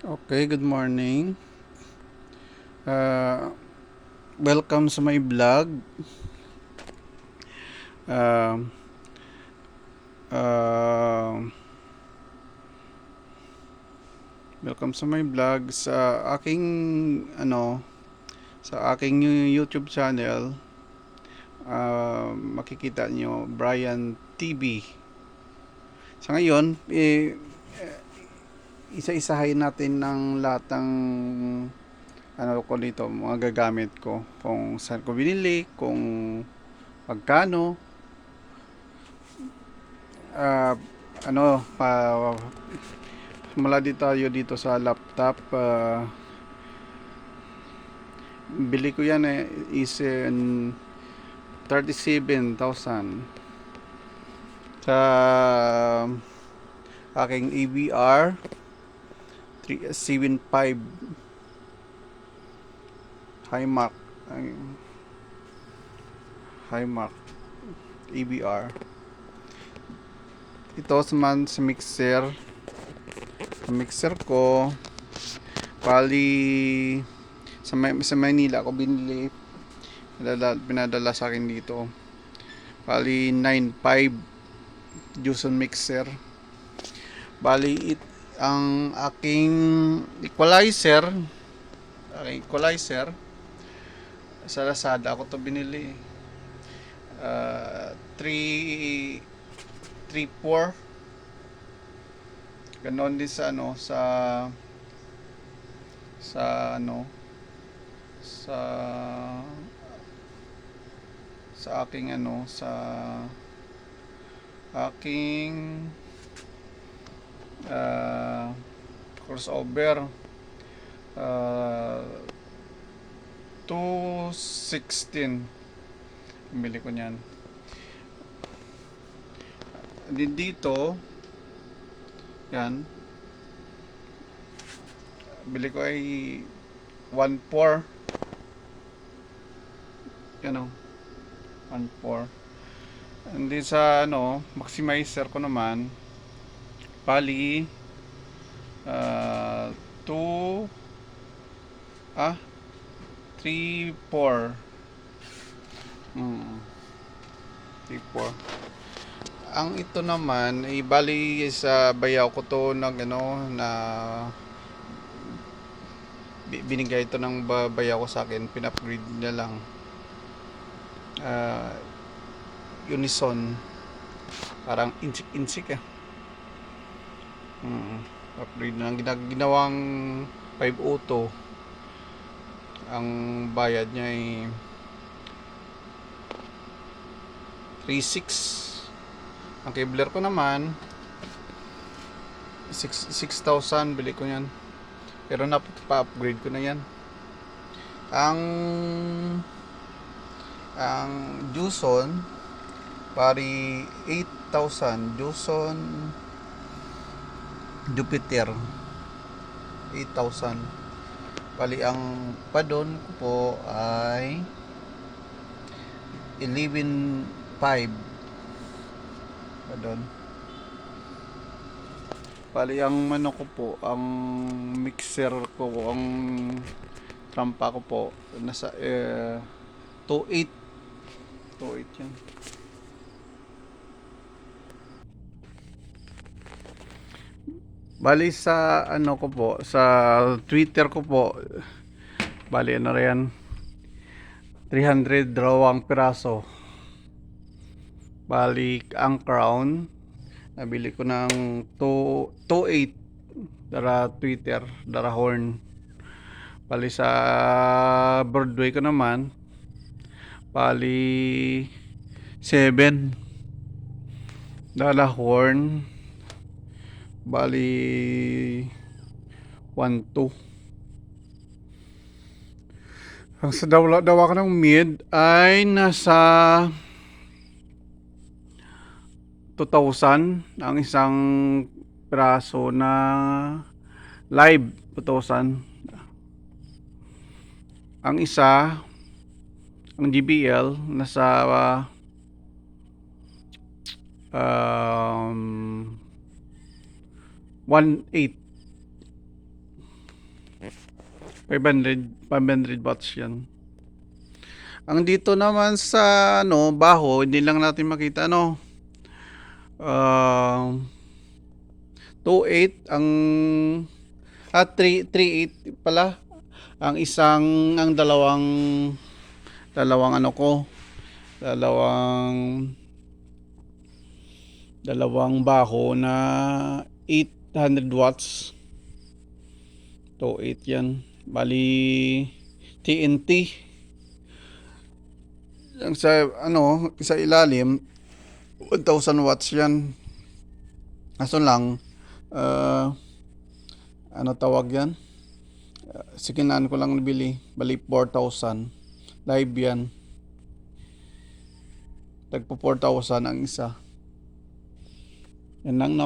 Okay, good morning. Uh, Welcome sa my vlog. Um uh, Welcome sa my vlog sa aking sa aking YouTube channel. Makikita nyo Brian TV. Sa ngayon, isa-isahin natin ng lahat ng ko dito, mga gagamit ko. Kung saan ko binili, kung magkano, uh, pa mula dito sa laptop. Bili ko yan is 37,000 sa aking AVR 375 Himax Himax AVR. Ito sa mixer ko, bali sa Manila ako binili, pinadala sa akin dito, bali 9.5 Juson mixer. Bali ang aking equalizer sa Lazada ako to binili, 334. Ganon din sa sa ano sa sa aking aking crossover, 216 bili ko niyan. Dito yan, bili ko ay 1.4, yan o, 1.4. Hindi sa maximizer ko naman, bali 2 3.4, 3.4. Ang ito naman ay bali sa bayaw ko to na binigay ito ng bayaw ko sa akin, pin-upgrade niya lang. Unison, parang insik upgrade na ginawang 5 auto. Ang bayad niya ay 3.6. Ang cabler ko naman 6,000, bili ko yan, pero pa-upgrade ko na yan. Ang Juson pari 8,000, Juson Jupiter 8,000. Bali ang padon ko po ay 11,500 padon. Bali ang ko po, ang mixer ko, ang trampa ko po, nasa 2.8 yan. Bali sa ko po, sa Twitter ko po, bali yan, 300 drawang piraso. Bali ang crown nabili ko ng 2.8 dara Twitter, dara horn. Bali sa Broadway ko naman, bali 7 dala horn, bali 1.2. Ang sa dawa ko ng mid ay nasa 2,000 ang isang piraso na live, 2,000. Ang isa, ang GBL, nasa 1.8. 500 watts yan. Ang dito naman sa baho, hindi lang natin makita 2.8 ang 3.8 pala ang dalawang dalawang baho na 800 watts. 2.8 yan. Bali TNT. Ang sa ilalim 1,000 watts yan. Kaso lang tawag yan? Sikinan ko lang nabili. Bali 4,000. Live yan. Tagpo 4,000 ang isa. Yan lang